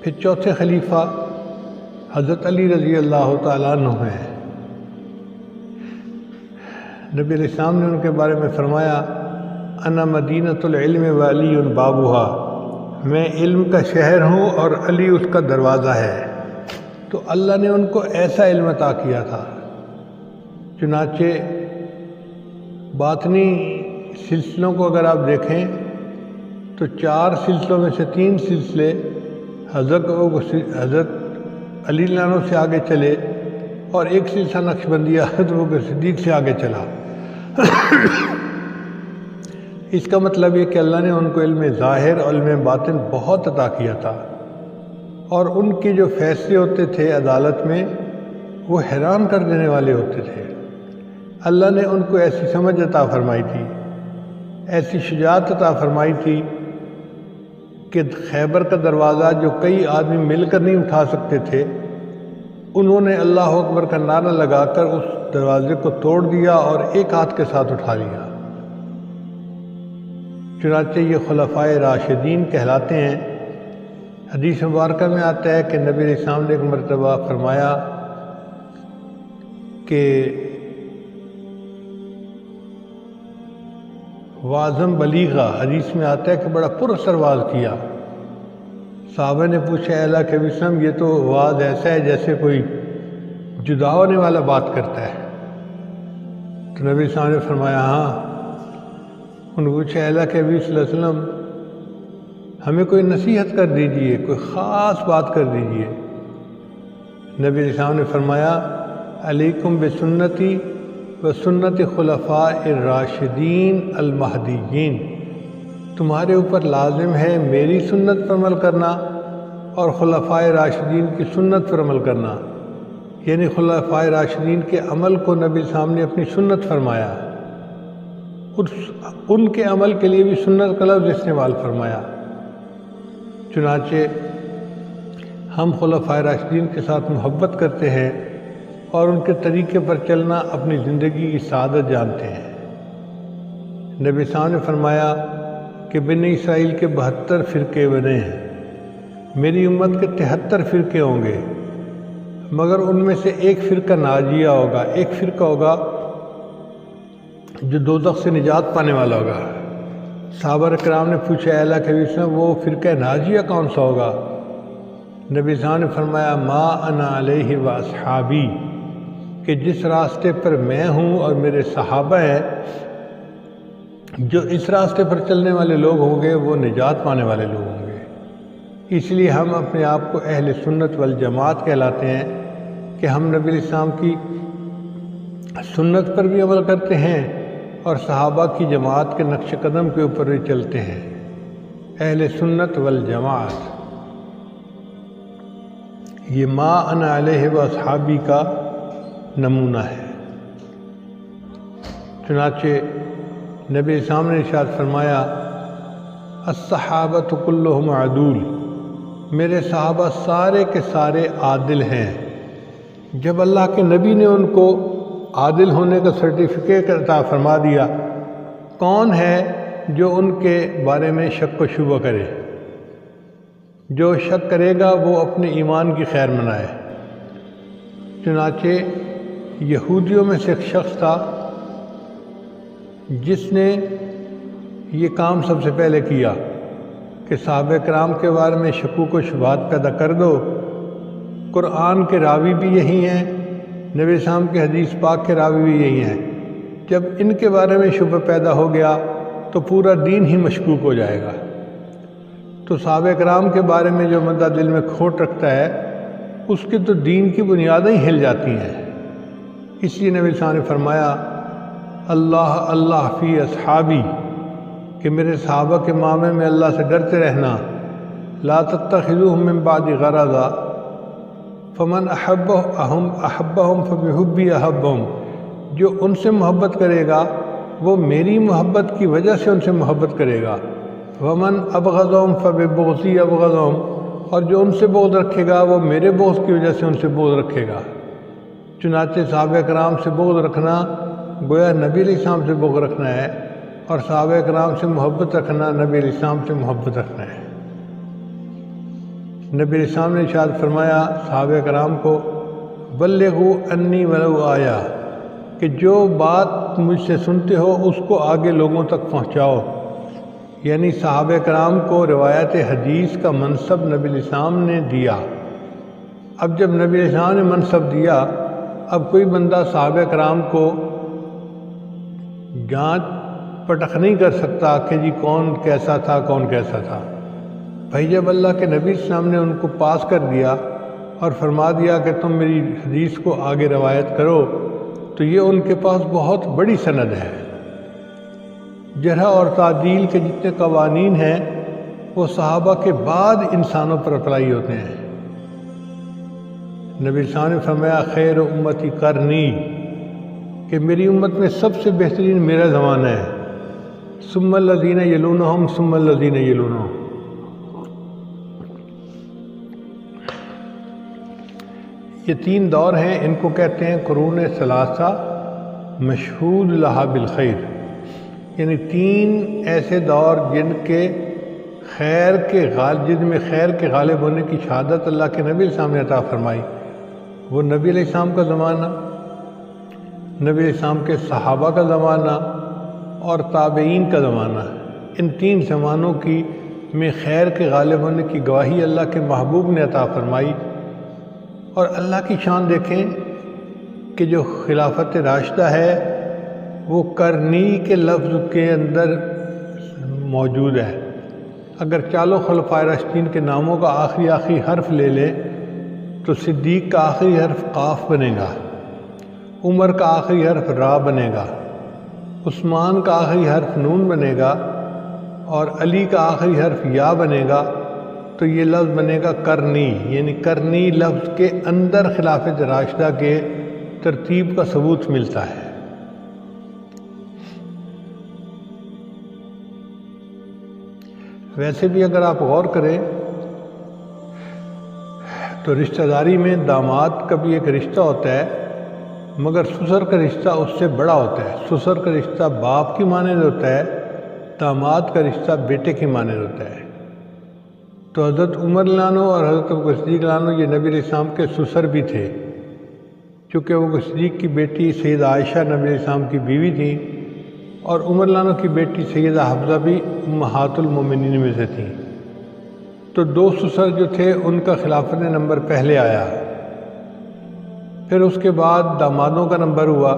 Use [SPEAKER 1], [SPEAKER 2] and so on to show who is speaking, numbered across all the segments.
[SPEAKER 1] پھر چوتھے خلیفہ حضرت علی رضی اللہ تعالیٰ عنہ ہیں۔ نبی علیہ السلام نے ان کے بارے میں فرمایا انا مدینۃ العلم وعلی بابھا، میں علم کا شہر ہوں اور علی اس کا دروازہ ہے۔ تو اللہ نے ان کو ایسا علم عطا کیا تھا، چنانچہ باطنی سلسلوں کو اگر آپ دیکھیں تو 4 سلسلوں میں سے 3 سلسلے حضرت علی عنہ سے آگے چلے اور ایک سلسلہ نقشبندیہ حضرت ابوبکر صدیق سے آگے چلا۔ اس کا مطلب یہ کہ اللہ نے ان کو علم ظاہر اور علم باطن بہت عطا کیا تھا، اور ان کے جو فیصلے ہوتے تھے عدالت میں وہ حیران کر دینے والے ہوتے تھے۔ اللہ نے ان کو ایسی سمجھ عطا فرمائی تھی، ایسی شجاعت عطا فرمائی تھی کہ خیبر کا دروازہ جو کئی آدمی مل کر نہیں اٹھا سکتے تھے، انہوں نے اللہ اکبر کا نعرہ لگا کر اس دروازے کو توڑ دیا اور ایک ہاتھ کے ساتھ اٹھا لیا۔ چنانچہ یہ خلفائے راشدین کہلاتے ہیں۔ حدیث مبارکہ میں آتا ہے کہ نبی علیہ السلام نے ایک مرتبہ فرمایا کہ واعظم بلیغا، حدیث میں آتا ہے کہ بڑا پر اثر واعظ کیا۔ صحابہ نے پوچھا اے اللہ کے وسلم، یہ تو واعظ ایسا ہے جیسے کوئی جدا ہونے والا بات کرتا ہے۔ تو نبی صلی اللہ علیہ وسلم نے فرمایا ہاں۔ انہوں نے پوچھا اے اللہ کے نبی صلی اللہ علیہ وسلم، ہمیں کوئی نصیحت کر دیجئے، کوئی خاص بات کر دیجئے۔ نبی علیہ السلام نے فرمایا علیکم بسنتی و سنت خلفاء الراشدین المہدیین، تمہارے اوپر لازم ہے میری سنت پر عمل کرنا اور خلفاء راشدین کی سنت پر عمل کرنا۔ یعنی خلفاء راشدین کے عمل کو نبی صاحب نے اپنی سنت فرمایا، ان کے عمل کے لیے بھی سنت کا لفظ استعمال فرمایا۔ چنانچہ ہم خلفاء راشدین کے ساتھ محبت کرتے ہیں اور ان کے طریقے پر چلنا اپنی زندگی کی سعادت جانتے ہیں۔ نبی صاحب نے فرمایا کہ بنی اسرائیل کے 72 فرقے بنے ہیں، میری امت کے 73 فرقے ہوں گے، مگر ان میں سے ایک فرقہ ناجیہ ہوگا، ایک فرقہ ہوگا جو دوزخ سے نجات پانے والا ہوگا۔ صحابہ کرام نے پوچھا اے اللہ کے نبی، وہ فرقہ ناجیہ کون سا ہوگا؟ نبی صاحب نے فرمایا ما انا علیہ و اصحابی، کہ جس راستے پر میں ہوں اور میرے صحابہ ہیں، جو اس راستے پر چلنے والے لوگ ہوں گے وہ نجات پانے والے لوگ ہوں گے۔ اس لیے ہم اپنے آپ کو اہل سنت والجماعت کہلاتے ہیں کہ ہم نبی علیہ السلام کی سنت پر بھی عمل کرتے ہیں اور صحابہ کی جماعت کے نقش قدم کے اوپر بھی چلتے ہیں۔ اہل سنت والجماعت، یہ ما انا علیہ و اصحابی کا نمونہ ہے۔ چنانچہ نبی اسلام نے ارشاد فرمایا الصحابۃ کلہم عدول، میرے صحابہ سارے کے سارے عادل ہیں۔ جب اللہ کے نبی نے ان کو عادل ہونے کا سرٹیفکیٹ عطا فرما دیا، کون ہے جو ان کے بارے میں شک و شبہ کرے؟ جو شک کرے گا وہ اپنے ایمان کی خیر منائے۔ چنانچہ یہودیوں میں سے ایک شخص تھا جس نے یہ کام سب سے پہلے کیا کہ صحابہ کرام کے بارے میں شکوک و شبہات پیدا کر دو۔ قرآن کے راوی بھی یہی ہیں، نبی اسلام کے حدیث پاک کے راوی بھی یہی ہیں۔ جب ان کے بارے میں شبہ پیدا ہو گیا تو پورا دین ہی مشکوک ہو جائے گا۔ تو صحابہ کرام کے بارے میں جو بندہ دل میں کھوٹ رکھتا ہے اس کے تو دین کی بنیادیں ہی ہل جاتی ہیں۔ اس لیے نبی صلی اللہ علیہ وسلم نے فرمایا اللہ اللہ فی اصحابی، کہ میرے صحابہ کے معاملے میں اللہ سے ڈرتے رہنا۔ لا تتخذوهم من بعد غرضا فمن احبهم فبحبی احبهم، جو ان سے محبت کرے گا وہ میری محبت کی وجہ سے ان سے محبت کرے گا۔ ومن ابغضهم فببغضی ابغضهم، اور جو ان سے بغض رکھے گا وہ میرے بغض کی وجہ سے ان سے بغض رکھے گا۔ چنانچہ صحابہ کرام سے بغض رکھنا گویا نبی علیہ السلام سے بغض رکھنا ہے، اور صحابہ کرام سے محبت رکھنا نبی علیہ السلام سے محبت رکھنا ہے۔ نبی علیہ السلام نے ارشاد فرمایا صحابہ کرام کو، بلغوا انی ولو آیا، کہ جو بات مجھ سے سنتے ہو اس کو آگے لوگوں تک پہنچاؤ۔ یعنی صحابہ کرام کو روایت حدیث کا منصب نبی علیہ السلام نے دیا۔ اب جب نبی علیہ السلام نے منصب دیا، اب کوئی بندہ صحابہ کرام کو جانچ پٹخ نہیں کر سکتا کہ جی کون کیسا تھا کون کیسا تھا۔ بھائی جب اللہ کے نبی علیہ السلام نے ان کو پاس کر دیا اور فرما دیا کہ تم میری حدیث کو آگے روایت کرو، تو یہ ان کے پاس بہت بڑی سند ہے۔ جرح اور تعدیل کے جتنے قوانین ہیں وہ صحابہ کے بعد انسانوں پر اپلائی ہوتے ہیں۔ نبی صلی اللہ علیہ وسلم نے فرمایا خیر امتی قرنی، کہ میری امت میں سب سے بہترین میرا زمانہ ہے، ثم الذین یلونہم ثم الذین یلونہم۔ یہ تین دور ہیں، ان کو کہتے ہیں قرون ثلاثہ مشہود لہا بالخیر، یعنی تین ایسے دور جن میں خیر کے غالب ہونے کی شہادت اللہ کے نبی علیہ السلام نے عطا فرمائی۔ وہ نبی علیہ السلام کا زمانہ، نبی علیہ السلام کے صحابہ کا زمانہ اور تابعین کا زمانہ، ان تین زمانوں میں خیر کے غالب ہونے کی گواہی اللہ کے محبوب نے عطا فرمائی۔ اور اللہ کی شان دیکھیں کہ جو خلافت راشدہ ہے وہ کرنی کے لفظ کے اندر موجود ہے۔ اگر چالوں خلفائے راشدین کے ناموں کا آخری حرف لے لیں تو صدیق کا آخری حرف قاف بنے گا، عمر کا آخری حرف را بنے گا، عثمان کا آخری حرف نون بنے گا، اور علی کا آخری حرف یا بنے گا، تو یہ لفظ بنے گا کرنی۔ یعنی کرنی لفظ کے اندر خلافت راشدہ کے ترتیب کا ثبوت ملتا ہے۔ ویسے بھی اگر آپ غور کریں تو رشتہ داری میں داماد کا بھی ایک رشتہ ہوتا ہے، مگر سسر کا رشتہ اس سے بڑا ہوتا ہے۔ سسر کا رشتہ باپ کی مانند ہوتا ہے، داماد کا رشتہ بیٹے کی مانند ہوتا ہے۔ تو حضرت عمر لانو اور حضرت ابو بکر صدیق لانو یہ نبی علیہ السلام کے سسر بھی تھے، چونکہ ابو بکر صدیق کی بیٹی سیدہ عائشہ نبی علیہ السلام کی بیوی تھیں، اور عمر لانو کی بیٹی سیدہ حفصہ بھی امہات المومنین میں سے تھیں۔ تو دو سسر جو تھے ان کا خلافت نمبر پہلے آیا، پھر اس کے بعد دامادوں کا نمبر ہوا،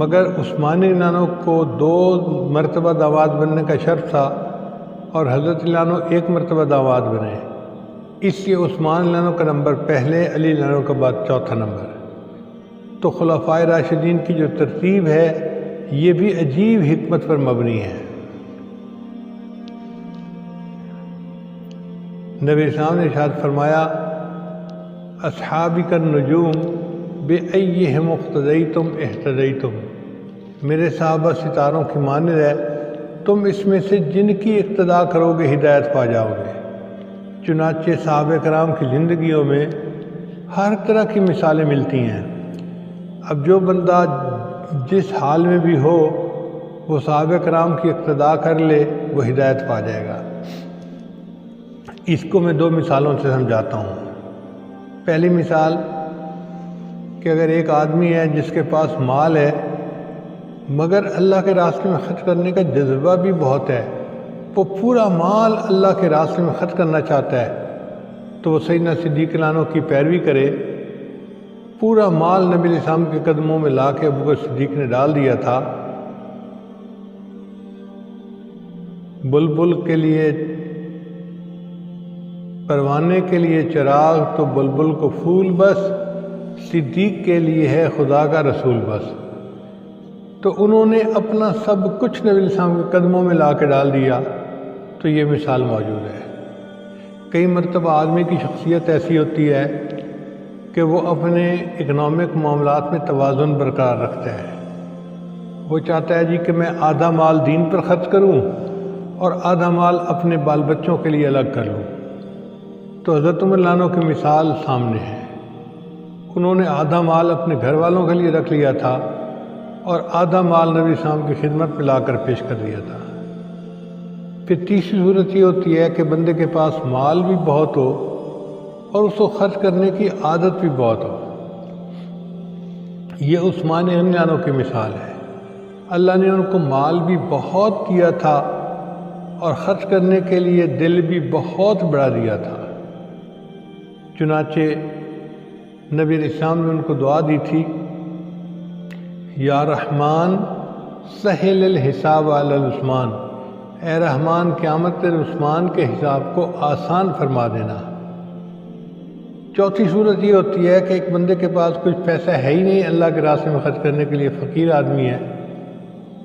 [SPEAKER 1] مگر عثمانی لانو کو 2 مرتبہ داماد بننے کا شرط تھا اور حضرت لانو 1 مرتبہ داماد بنے، اس لیے عثمان لانو کا نمبر پہلے، علی لانو کا بعد چوتھا نمبر۔ تو خلفائے راشدین کی جو ترتیب ہے یہ بھی عجیب حکمت پر مبنی ہے۔ نبی اسلام نے ارشاد فرمایا اصحابی کا نجوم بِأَيِّهِمُ اقْتَدَيْتُمْ اهْتَدَيْتُمْ، میرے صحابہ ستاروں کی مانند ہے، تم اس میں سے جن کی اقتداء کرو گے ہدایت پا جاؤ گے۔ چنانچہ صحابہ کرام کی زندگیوں میں ہر طرح کی مثالیں ملتی ہیں۔ اب جو بندہ جس حال میں بھی ہو وہ صحابہ کرام کی اقتداء کر لے، وہ ہدایت پا جائے گا۔ اس کو میں 2 مثالوں سے سمجھاتا ہوں۔ پہلی مثال کہ اگر ایک آدمی ہے جس کے پاس مال ہے مگر اللہ کے راستے میں خرچ کرنے کا جذبہ بھی بہت ہے، وہ پورا مال اللہ کے راستے میں خرچ کرنا چاہتا ہے، تو وہ سیدنا صدیق لانو کی پیروی کرے۔ پورا مال نبی علیہ السلام کے قدموں میں لا کے ابو بکر صدیق نے ڈال دیا تھا۔ بلبل کے لیے پروانے کے لیے چراغ تو بلبل کو پھول بس، صدیق کے لیے ہے خدا کا رسول بس۔ تو انہوں نے اپنا سب کچھ نبی علیہ السلام کے قدموں میں لا کے ڈال دیا، تو یہ مثال موجود ہے۔ کئی مرتبہ آدمی کی شخصیت ایسی ہوتی ہے کہ وہ اپنے اکنامک معاملات میں توازن برقرار رکھتا ہے۔ وہ چاہتا ہے جی کہ میں آدھا مال دین پر خرچ کروں اور آدھا مال اپنے بال بچوں کے لیے الگ کر لوں۔ تو حضرت عمر لانو کی مثال سامنے ہے، انہوں نے آدھا مال اپنے گھر والوں کے لیے رکھ لیا تھا اور آدھا مال نبی اسلام کی خدمت میں لا کر پیش کر دیا تھا۔ پھر تیسری صورت یہ ہوتی ہے کہ بندے کے پاس مال بھی بہت ہو اور اس کو خرچ کرنے کی عادت بھی بہت ہو۔ یہ عثمان غنیانوں کی مثال ہے۔ اللہ نے ان کو مال بھی بہت دیا تھا اور خرچ کرنے کے لیے دل بھی بہت بڑا دیا تھا۔ چنانچہ نبی علیہ السلام نے ان کو دعا دی تھی، یا رحمان سہل الحساب علی عثمان، اے رحمان قیامت تیرے عثمان کے حساب کو آسان فرما دینا۔ چوتھی صورت یہ ہوتی ہے کہ ایک بندے کے پاس کچھ پیسہ ہے ہی نہیں اللہ کے راستے میں خرچ کرنے کے لیے، فقیر آدمی ہے۔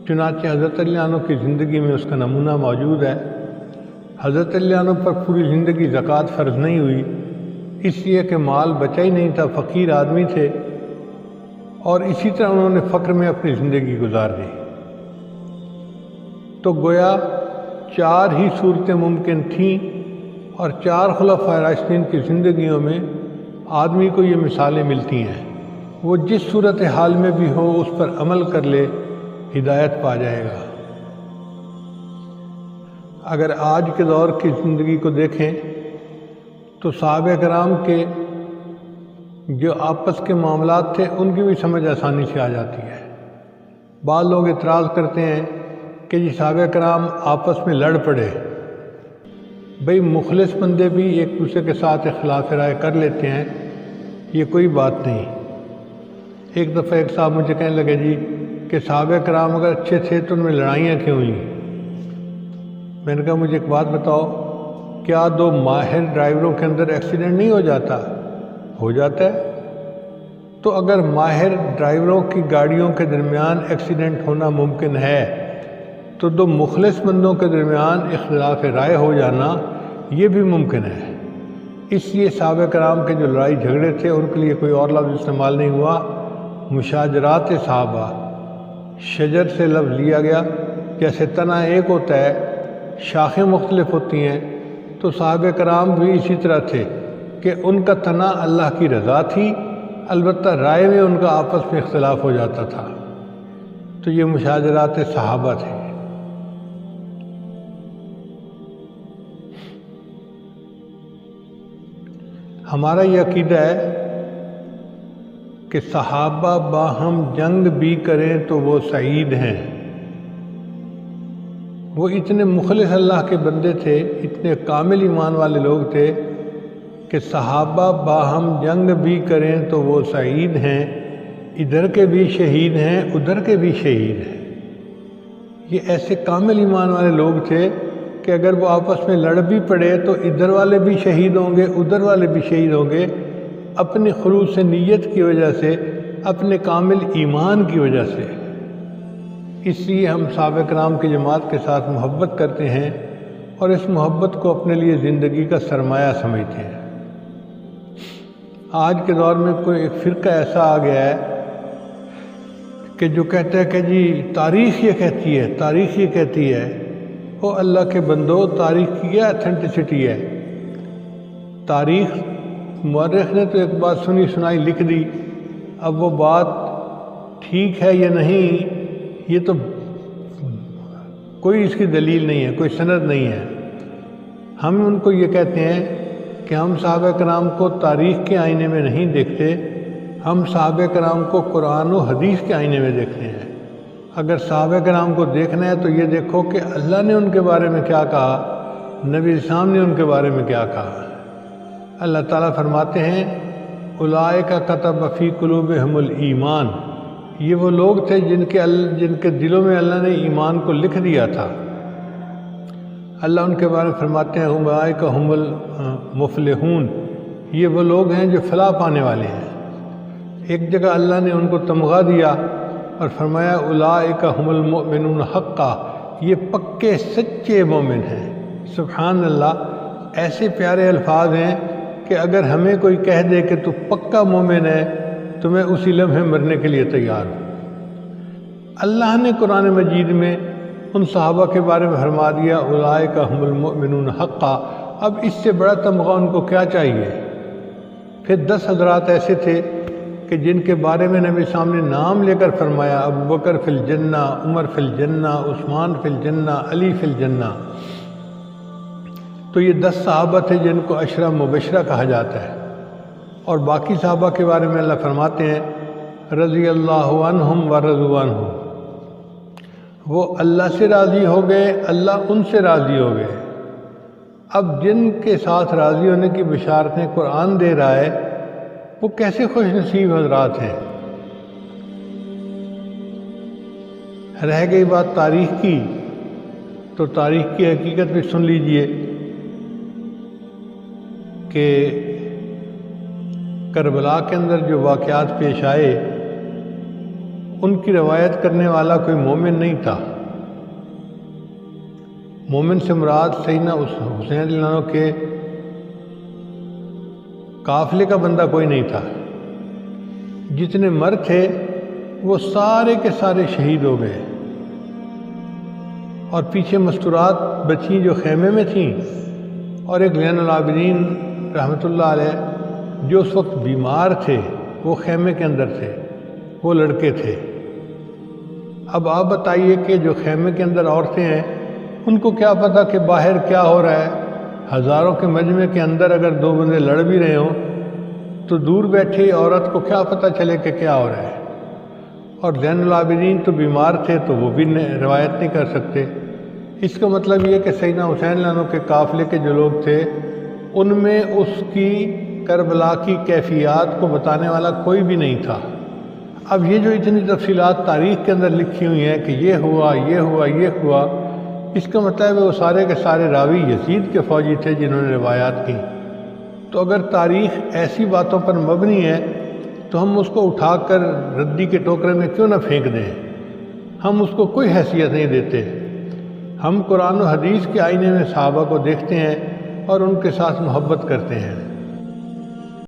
[SPEAKER 1] چنانچہ حضرت علی عنہ کی زندگی میں اس کا نمونہ موجود ہے۔ حضرت علی عنہ پر پوری زندگی زکوٰۃ فرض نہیں ہوئی، اس لیے کہ مال بچا ہی نہیں تھا، فقیر آدمی تھے، اور اسی طرح انہوں نے فقر میں اپنی زندگی گزار دی۔ تو گویا 4 ہی صورتیں ممکن تھیں، اور 4 خلفائے راشدین کی زندگیوں میں آدمی کو یہ مثالیں ملتی ہیں۔ وہ جس صورت حال میں بھی ہو اس پر عمل کر لے، ہدایت پا جائے گا۔ اگر آج کے دور کی زندگی کو دیکھیں تو صحابہ کرام کے جو آپس کے معاملات تھے ان کی بھی سمجھ آسانی سے آ جاتی ہے۔ بعض لوگ اعتراض کرتے ہیں کہ جی صحابہ کرام آپس میں لڑ پڑے۔ بھئی مخلص بندے بھی ایک دوسرے کے ساتھ اختلاف رائے کر لیتے ہیں، یہ کوئی بات نہیں۔ ایک دفعہ ایک صاحب مجھے کہنے لگے جی کہ صحابہ کرام اگر اچھے تھے تو ان میں لڑائیاں کیوں ہوئیں؟ میں نے کہا مجھے ایک بات بتاؤ، کیا 2 ماہر ڈرائیوروں کے اندر ایکسیڈنٹ نہیں ہو جاتا؟ ہو جاتا ہے۔ تو اگر ماہر ڈرائیوروں کی گاڑیوں کے درمیان ایکسیڈنٹ ہونا ممکن ہے تو 2 مخلص بندوں کے درمیان اختلاف رائے ہو جانا یہ بھی ممکن ہے۔ اس لیے صحابہ کرام کے جو لڑائی جھگڑے تھے ان کے لیے کوئی اور لفظ استعمال نہیں ہوا، مشاجرات صحابہ۔ شجر سے لفظ لیا گیا، جیسے تنا ایک ہوتا ہے، شاخیں مختلف ہوتی ہیں، تو صحابہ کرام بھی اسی طرح تھے کہ ان کا تنا اللہ کی رضا تھی، البتہ رائے میں ان کا آپس میں اختلاف ہو جاتا تھا۔ تو یہ مشاجرات صحابہ تھے۔ ہمارا یہ عقیدہ ہے کہ صحابہ باہم جنگ بھی کریں تو وہ سعید ہیں۔ وہ اتنے مخلص اللہ کے بندے تھے، اتنے کامل ایمان والے لوگ تھے کہ صحابہ باہم جنگ بھی کریں تو وہ سعید ہیں، ادھر کے بھی شہید ہیں ادھر کے بھی شہید ہیں۔ یہ ایسے کامل ایمان والے لوگ تھے کہ اگر وہ آپس میں لڑ بھی پڑے تو ادھر والے بھی شہید ہوں گے ادھر والے بھی شہید ہوں گے، اپنی خلوص نیت کی وجہ سے، اپنے کامل ایمان کی وجہ سے۔ اس لیے ہم صحابہ کرام کی جماعت کے ساتھ محبت کرتے ہیں اور اس محبت کو اپنے لیے زندگی کا سرمایہ سمجھتے ہیں۔ آج کے دور میں کوئی ایک فرقہ ایسا آ گیا ہے کہ جو کہتا ہے کہ جی تاریخ یہ کہتی ہے، تاریخ یہ کہتی ہے۔ او اللہ کے بندو، تاریخ کی کیا اتھینٹسٹی ہے؟ تاریخ مورخ نے تو ایک بات سنی سنائی لکھ دی، اب وہ بات ٹھیک ہے یا نہیں یہ تو کوئی اس کی دلیل نہیں ہے، کوئی سند نہیں ہے۔ ہم ان کو یہ کہتے ہیں کہ ہم صحابہ کرام کو تاریخ کے آئینے میں نہیں دیکھتے، ہم صحابہ کرام کو قرآن و حدیث کے آئینے میں دیکھتے ہیں۔ اگر صحابہ کرام کو دیکھنا ہے تو یہ دیکھو کہ اللہ نے ان کے بارے میں کیا کہا، نبی اسلام نے ان کے بارے میں کیا کہا۔ اللہ تعالیٰ فرماتے ہیں اولئک کتب فی قلوبہم الایمان، یہ وہ لوگ تھے جن کے دلوں میں اللہ نے ایمان کو لکھ دیا تھا۔ اللہ ان کے بارے میں فرماتے ہیں اولئک ھم المفلحون، یہ وہ لوگ ہیں جو فلاح پانے والے ہیں۔ ایک جگہ اللہ نے ان کو تمغہ دیا اور فرمایا اولئک ھم المؤمنون حقا، یہ پکے سچے مومن ہیں۔ سبحان اللہ، ایسے پیارے الفاظ ہیں کہ اگر ہمیں کوئی کہہ دے کہ تو پکا مومن ہے تو میں اسی لمحے مرنے کے لیے تیار ہوں۔ اللہ نے قرآن مجید میں ان صحابہ کے بارے میں فرما دیا اولئک ھم المؤمنون حقا، اب اس سے بڑا تمغہ ان کو کیا چاہیے؟ پھر 10 حضرات ایسے تھے کہ جن کے بارے میں نبی سامنے نام لے کر فرمایا ابوبکر فی الجنہ، عمر فی الجنہ، عثمان فی الجنہ، علی فی الجنہ۔ تو یہ 10 صحابہ تھے جن کو عشرہ مبشرہ کہا جاتا ہے۔ اور باقی صحابہ کے بارے میں اللہ فرماتے ہیں رضی اللہ عنہم ورضوا عنہ، وہ اللہ سے راضی ہو گئے، اللہ ان سے راضی ہو گئے۔ اب جن کے ساتھ راضی ہونے کی بشارتیں قرآن دے رہا ہے وہ کیسے خوش نصیب حضرات ہیں۔ رہ گئی بات تاریخ کی، تو تاریخ کی حقیقت بھی سن لیجئے کہ کربلا کے اندر جو واقعات پیش آئے ان کی روایت کرنے والا کوئی مومن نہیں تھا۔ مومن سے مراد سیدنا حسین رضی اللہ عنہ کے قافلے کا بندہ کوئی نہیں تھا۔ جتنے مرد تھے وہ سارے کے سارے شہید ہو گئے، اور پیچھے مستورات بچیں جو خیمے میں تھیں، اور ایک زین العابدین رحمۃ اللہ علیہ جو اس وقت بیمار تھے وہ خیمے کے اندر تھے، وہ لڑکے تھے۔ اب آپ بتائیے کہ جو خیمے کے اندر عورتیں ہیں ان کو کیا پتہ کہ باہر کیا ہو رہا ہے؟ ہزاروں کے مجمع کے اندر اگر دو بندے لڑ بھی رہے ہوں تو دور بیٹھی عورت کو کیا پتہ چلے کہ کیا ہو رہا ہے؟ اور زین العابدین تو بیمار تھے تو وہ بھی روایت نہیں کر سکتے۔ اس کا مطلب یہ کہ سیدنا حسین رضی اللہ عنہ کے قافلے کے جو لوگ تھے ان میں اس کی کربلا کی کیفیات کو بتانے والا کوئی بھی نہیں تھا۔ اب یہ جو اتنی تفصیلات تاریخ کے اندر لکھی ہوئی ہیں کہ یہ ہوا، یہ ہوا، یہ ہوا، اس کا مطلب ہے وہ سارے کے سارے راوی یزید کے فوجی تھے جنہوں نے روایات کی۔ تو اگر تاریخ ایسی باتوں پر مبنی ہے تو ہم اس کو اٹھا کر ردی کے ٹوکرے میں کیوں نہ پھینک دیں؟ ہم اس کو کوئی حیثیت نہیں دیتے۔ ہم قرآن و حدیث کے آئینے میں صحابہ کو دیکھتے ہیں اور ان کے ساتھ محبت کرتے ہیں۔